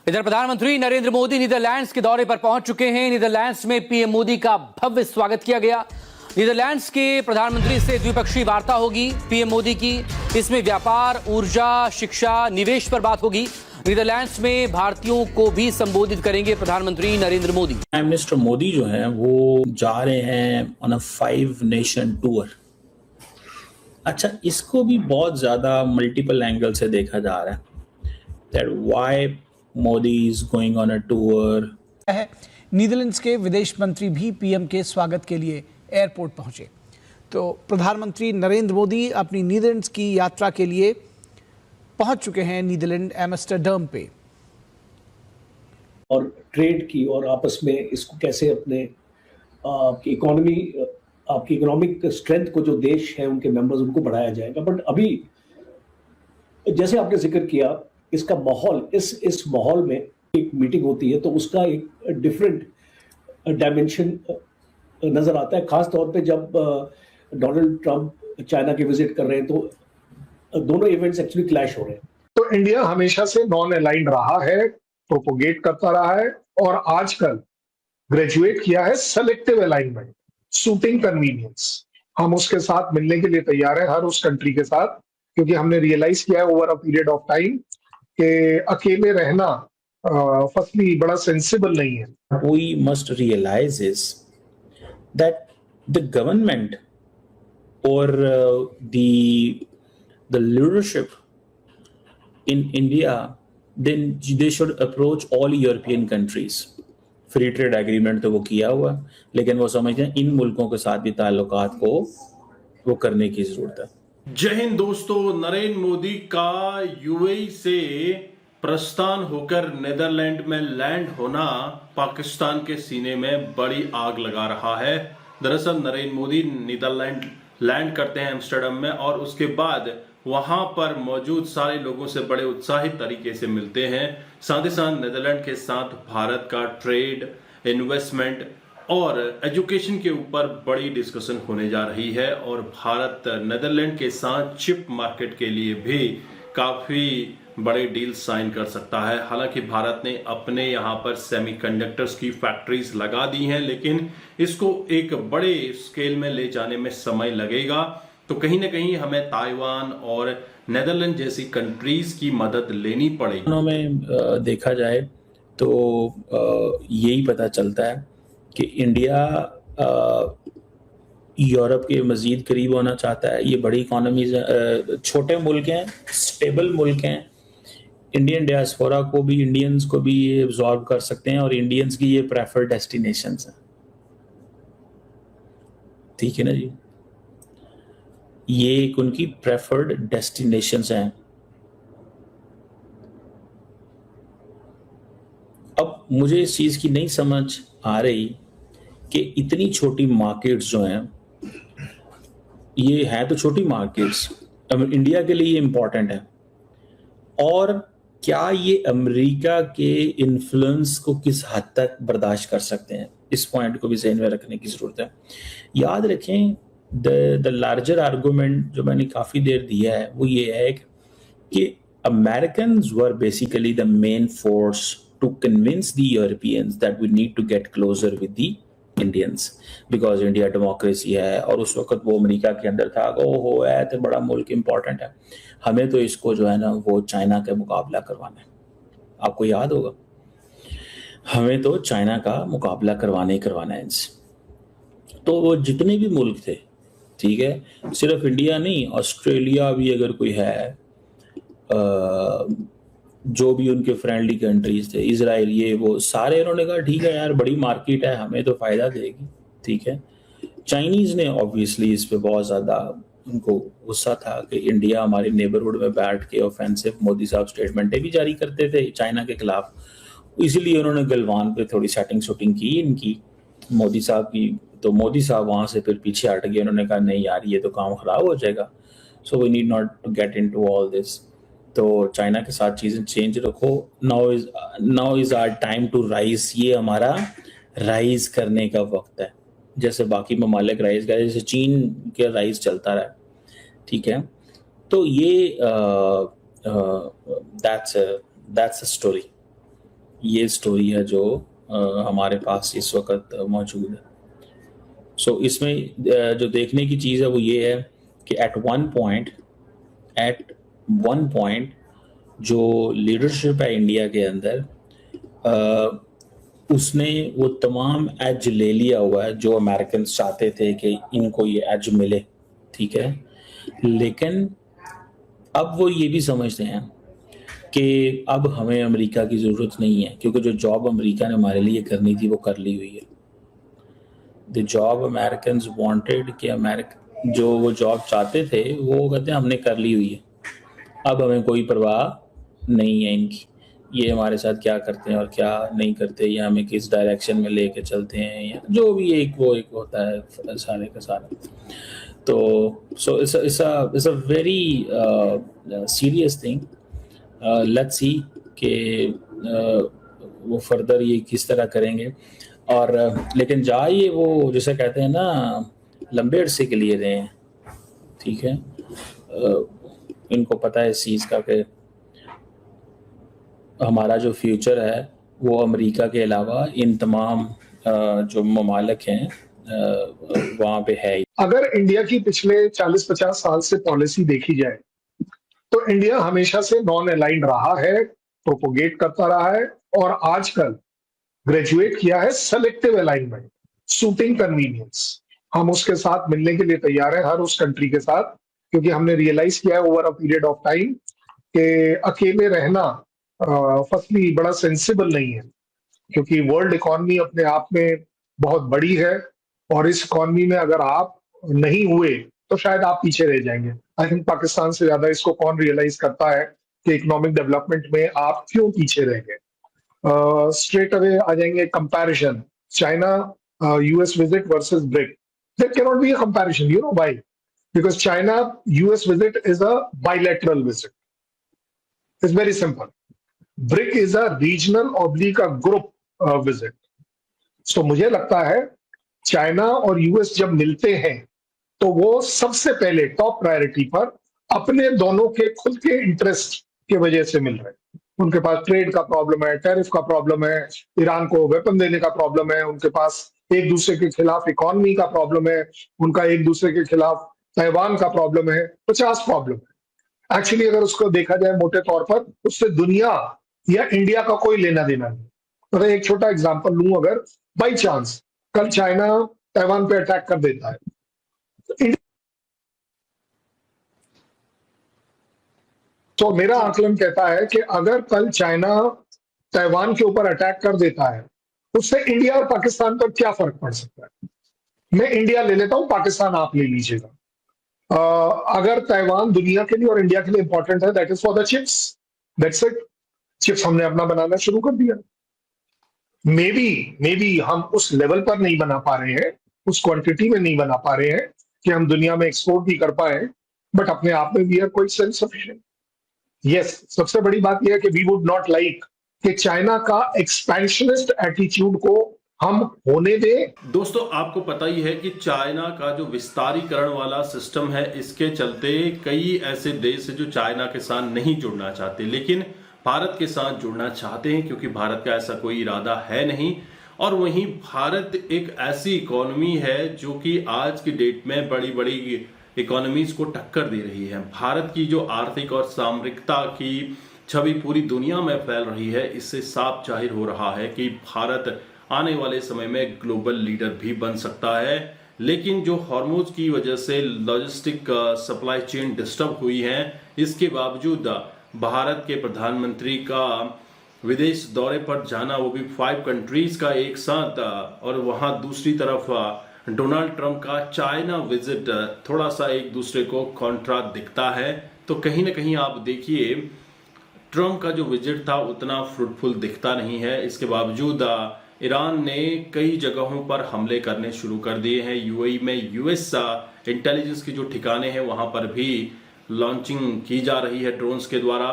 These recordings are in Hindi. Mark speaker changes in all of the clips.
Speaker 1: इधर प्रधानमंत्री नरेंद्र मोदी नीदरलैंड्स के दौरे पर पहुंच चुके हैं। नीदरलैंड्स में पीएम मोदी का भव्य स्वागत किया गया। नीदरलैंड्स के प्रधानमंत्री से द्विपक्षीय वार्ता होगी पीएम मोदी की। इसमें व्यापार, ऊर्जा, शिक्षा, निवेश पर बात होगी। नीदरलैंड्स में भारतीयों को भी संबोधित करेंगे प्रधानमंत्री नरेंद्र मोदी।
Speaker 2: प्राइम मिनिस्टर मोदी जो है वो जा रहे हैं ऑन अ 5 नेशन टूर। अच्छा, इसको भी बहुत ज्यादा मल्टीपल एंगल से देखा जा रहा है that why Modi is going on a tour.
Speaker 3: Netherlands के विदेश मंत्री भी पीएम के स्वागत के लिए एयरपोर्ट पहुंचे। तो प्रधानमंत्री नरेंद्र मोदी अपनी नीदरलैंड्स की यात्रा के लिए पहुंच चुके हैं नीदरलैंड एम्स्टर्डम पे।
Speaker 4: और ट्रेड की और आपस में इसको कैसे अपने आपकी इकोनॉमी, आपकी इकोनॉमिक स्ट्रेंथ को जो देश है उनके मेंबर्स उनको बढ़ाया जाएगा। बट अभी जैसे आपने जिक्र किया, इसका माहौल, इस माहौल में एक मीटिंग होती है तो उसका एक डिफरेंट डायमेंशन नजर आता है, खास तौर पे जब डोनाल्ड ट्रंप चाइना के विजिट कर रहे हैं तो दोनों इवेंट्स एक्चुअली क्लैश हो रहे हैं।
Speaker 5: तो इंडिया हमेशा से नॉन अलाइंड रहा है, प्रोपोगेट करता रहा है और आजकल ग्रेजुएट किया है सेलेक्टिव अलाइनमेंट, सूटिंग कन्वीनियंस। हम उसके साथ मिलने के लिए तैयार है, हर उस कंट्री के साथ, क्योंकि हमने रियलाइज किया है over a period of time कि अकेले रहना फर्स्टली बड़ा सेंसिबल नहीं है।
Speaker 2: We must realize is that the government or the leadership in India, then they should approach all European countries. Free trade agreement तो वो किया हुआ, लेकिन वो समझते हैं इन मुल्कों के साथ भी ताल्लुकात को वो करने की जरूरत है।
Speaker 6: जय हिंद दोस्तों, नरेंद्र मोदी का यूएई से प्रस्थान होकर नीदरलैंड में लैंड होना पाकिस्तान के सीने में बड़ी आग लगा रहा है। दरअसल नरेंद्र मोदी नीदरलैंड लैंड करते हैं एम्स्टर्डम में और उसके बाद वहां पर मौजूद सारे लोगों से बड़े उत्साहित तरीके से मिलते हैं। साथ ही साथ नीदरलैंड के साथ भारत का ट्रेड, इन्वेस्टमेंट और एजुकेशन के ऊपर बड़ी डिस्कशन होने जा रही है और भारत नीदरलैंड के साथ चिप मार्केट के लिए भी काफी बड़े डील साइन कर सकता है। हालांकि भारत ने अपने यहाँ पर सेमीकंडक्टर्स की फैक्ट्रीज लगा दी हैं, लेकिन इसको एक बड़े स्केल में ले जाने में समय लगेगा। तो कहीं ना कहीं हमें ताइवान और नीदरलैंड जैसी कंट्रीज की मदद लेनी पड़ेगी।
Speaker 2: में देखा जाए तो यही पता चलता है कि इंडिया यूरोप के मजीद करीब होना चाहता है। ये बड़ी इकोनॉमीज, छोटे मुल्क हैं, स्टेबल मुल्क हैं। इंडियन डियास्पोरा को भी, इंडियंस को भी ये एब्जॉर्ब कर सकते हैं और इंडियंस की ये प्रेफर्ड डेस्टिनेशंस हैं। ठीक है ना जी, ये एक उनकी प्रेफर्ड डेस्टिनेशंस हैं। अब मुझे इस चीज की नहीं समझ आ रही कि इतनी छोटी मार्केट्स जो हैं, ये है तो छोटी मार्केट्स, इंडिया के लिए ये इंपॉर्टेंट है, और क्या ये अमेरिका के इन्फ्लुएंस को किस हद तक बर्दाश्त कर सकते हैं, इस पॉइंट को भी ज़हन में रखने की जरूरत है। याद रखें, द लार्जर आर्गुमेंट जो मैंने काफ़ी देर दिया है वो ये है कि Americans were basically the main force to convince the Europeans that we need to get closer with the Indians, because India democracy है और उस वक्त वो अमेरिका के अंदर था। ओहो, है तो बड़ा मुल्क इंपॉर्टेंट है, हमें तो इसको जो है ना वो चाइना का मुकाबला करवाना है। आपको याद होगा, हमें तो चाइना का मुकाबला करवाना है इनसे। तो वो जितने भी मुल्क थे, ठीक है, सिर्फ इंडिया नहीं, ऑस्ट्रेलिया भी अगर कोई है, जो भी उनके फ्रेंडली कंट्रीज थे, इजराइल, ये वो सारे, उन्होंने कहा ठीक है यार, बड़ी मार्केट है, हमें तो फायदा देगी। ठीक है, चाइनीज ने ऑब्वियसली इस पे बहुत ज्यादा, उनको गुस्सा था कि इंडिया हमारे नेबरहुड में बैठ के ऑफेंसिव मोदी साहब स्टेटमेंटें भी जारी करते थे चाइना के खिलाफ। इसीलिए उन्होंने गलवान पे थोड़ी सेटिंग की इनकी, मोदी साहब की। तो मोदी साहब वहां से फिर पीछे हट गए, उन्होंने कहा नहीं यार, ये तो काम खराब हो जाएगा, so we need not to get into all this. तो चाइना के साथ चीजें चेंज रखो। Now is our time to rise, ये हमारा राइज करने का वक्त है। जैसे बाकी ममालिक राइज का, जैसे चीन के राइज चलता रहा, ठीक है। तो ये दैट्स अ स्टोरी। ये स्टोरी है जो हमारे पास इस वक्त मौजूद है। सो इसमें जो देखने की चीज़ है वो ये है कि एट वन पॉइंट जो लीडरशिप है इंडिया के अंदर, उसने वो तमाम एज ले लिया हुआ है जो अमेरिकन चाहते थे कि इनको ये एज मिले, ठीक है। लेकिन अब वो ये भी समझते हैं कि अब हमें अमेरिका की ज़रूरत नहीं है, क्योंकि जो जॉब अमेरिका ने हमारे लिए करनी थी वो कर ली हुई है। द जॉब अमेरिकन्स वांटेड कि जो वो जॉब चाहते थे वो कहते हैं हमने कर ली हुई है, अब हमें कोई परवाह नहीं है इनकी, ये हमारे साथ क्या करते हैं और क्या नहीं करते, या हमें किस डायरेक्शन में लेके चलते हैं, या जो भी एक होता है सारे का सारा। तो so it's a very serious thing. Let's see कि वो फर्दर ये किस तरह करेंगे। और लेकिन जा ये वो जैसे कहते हैं ना लंबे अरसे के लिए रहे हैं, ठीक है। इनको पता है इस चीज़ का कि हमारा जो फ्यूचर है वो अमेरिका के अलावा इन तमाम जो ममालिक हैं वहाँ पे है।
Speaker 5: अगर इंडिया की पिछले 40-50 साल से पॉलिसी देखी जाए तो इंडिया हमेशा से नॉन अलाइंड रहा है, प्रोपोगेट करता रहा है, और आजकल ग्रेजुएट किया है सेलेक्टिव अलाइनमेंट, सूटिंग कन्वीनियंस। हम उसके साथ मिलने के लिए तैयार हैं, हर उस कंट्री के साथ, क्योंकि हमने रियलाइज किया है over a period of time कि अकेले रहना फर्स्टली बड़ा सेंसिबल नहीं है, क्योंकि वर्ल्ड इकोनॉमी अपने आप में बहुत बड़ी है, और इस इकोनॉमी में अगर आप नहीं हुए तो शायद आप पीछे रह जाएंगे। आई थिंक पाकिस्तान से ज्यादा इसको कौन रियलाइज करता है कि इकोनॉमिक डेवलपमेंट में आप क्यों पीछे रह गए। स्ट्रेट अवे आ जाएंगे comparison, China US visit versus BRIC. There can not be a comparison, you know why? Because China US visit is a bilateral visit, it's very simple. BRIC is a regional oblique a group visit. So मुझे लगता है चाइना और यूएस जब मिलते हैं तो वो सबसे पहले टॉप प्रायोरिटी पर अपने दोनों के खुद के इंटरेस्ट की वजह से मिल रहे हैं। उनके पास ट्रेड का प्रॉब्लम है, टैरिफ का प्रॉब्लम है, ईरान को वेपन देने का प्रॉब्लम है, उनके पास एक दूसरे के खिलाफ इकोनॉमी का प्रॉब्लम है, उनका एक दूसरे के खिलाफ ताइवान का प्रॉब्लम है, 50 प्रॉब्लम है। एक्चुअली अगर उसको देखा जाए मोटे तौर पर, उससे दुनिया या इंडिया का कोई लेना देना नहीं। तो एक छोटा एग्जांपल लूं, अगर बाई चांस कल चाइना ताइवान पे अटैक कर देता है तो मेरा आकलन कहता है कि अगर कल चाइना ताइवान के ऊपर अटैक कर देता है, उससे इंडिया और पाकिस्तान पर क्या फर्क पड़ सकता है? मैं इंडिया ले लेता हूं, पाकिस्तान आप ले लीजिएगा। अगर ताइवान दुनिया के लिए और इंडिया के लिए इंपॉर्टेंट है, that is for the chips, that's it. Chips हमने अपना बनाना शुरू कर दिया। मे बी हम उस लेवल पर नहीं बना पा रहे हैं, उस क्वांटिटी में नहीं बना पा रहे हैं कि हम दुनिया में एक्सपोर्ट भी कर पाए, बट अपने आप में we are quite self sufficient. Yes, सबसे बड़ी बात यह है कि वी वुड नॉट लाइक कि चाइना का एक्सपेंशनिस्ट एटीट्यूड को हम होने दें।
Speaker 6: दोस्तों, आपको पता ही है कि चाइना का जो विस्तारीकरण वाला सिस्टम है, इसके चलते कई ऐसे देश हैं जो चाइना के साथ नहीं जुड़ना चाहते, लेकिन भारत के साथ जुड़ना चाहते हैं, क्योंकि भारत का ऐसा कोई इरादा है नहीं। और वहीं भारत एक ऐसी इकोनॉमी है जो कि आज की डेट में बड़ी बड़ी इकोनॉमीज को टक्कर दे रही है। भारत की जो आर्थिक और सामरिकता की छवि पूरी दुनिया में फैल रही है, इससे साफ जाहिर हो रहा है कि भारत आने वाले समय में ग्लोबल लीडर भी बन सकता है। लेकिन जो हॉर्मोज की वजह से लॉजिस्टिक सप्लाई चेन डिस्टर्ब हुई है, इसके बावजूद भारत के प्रधानमंत्री का विदेश दौरे पर जाना, वो भी 5 कंट्रीज का एक साथ, और वहां दूसरी तरफ डोनाल्ड ट्रंप का चाइना विजिट, थोड़ा सा एक दूसरे को कॉन्ट्रा दिखता है। तो कहीं ना कहीं आप देखिए, ट्रंप का जो विजिट था उतना फ्रूटफुल दिखता नहीं है। इसके बावजूद ईरान ने कई जगहों पर हमले करने शुरू कर दिए हैं। यूएई में यूएस इंटेलिजेंस के जो ठिकाने हैं वहां पर भी लॉन्चिंग की जा रही है ड्रोन्स के द्वारा।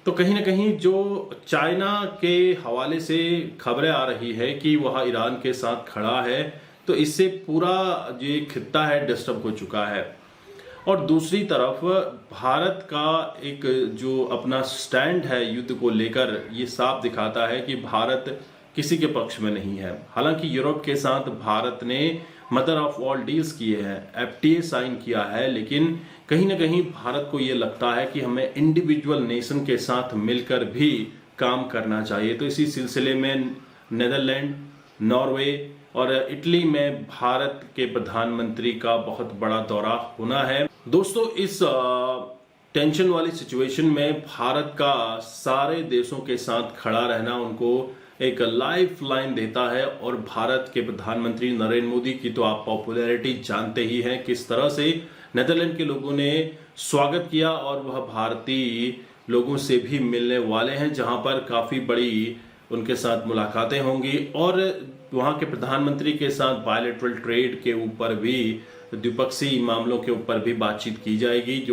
Speaker 6: तो कहीं ना कहीं जो चाइना के हवाले से खबरें आ रही है कि वह ईरान के साथ खड़ा है, तो इससे पूरा ये खित्ता है डिस्टर्ब हो चुका है। और दूसरी तरफ भारत का एक जो अपना स्टैंड है युद्ध को लेकर, ये साफ दिखाता है कि भारत किसी के पक्ष में नहीं है। हालांकि यूरोप के साथ भारत ने मदर ऑफ ऑल डील्स किए हैं, एफटीए साइन किया है, लेकिन कहीं ना कहीं भारत को ये लगता है कि हमें इंडिविजुअल नेशन के साथ मिलकर भी काम करना चाहिए। तो इसी सिलसिले में नेदरलैंड, नॉर्वे और इटली में भारत के प्रधानमंत्री का बहुत बड़ा दौरा होना है। दोस्तों, इस टेंशन वाली सिचुएशन में भारत का सारे देशों के साथ खड़ा रहना उनको एक लाइफ लाइन देता है। और भारत के प्रधानमंत्री नरेंद्र मोदी की तो आप पॉपुलैरिटी जानते ही हैं, किस तरह से नेदरलैंड के लोगों ने स्वागत किया, और वह भारतीय लोगों से भी मिलने वाले हैं, जहां पर काफी बड़ी उनके साथ मुलाकातें होंगी और वहां के प्रधानमंत्री के साथ बायलैटरल ट्रेड के ऊपर भी, द्विपक्षीय मामलों के ऊपर भी बातचीत की जाएगी। जो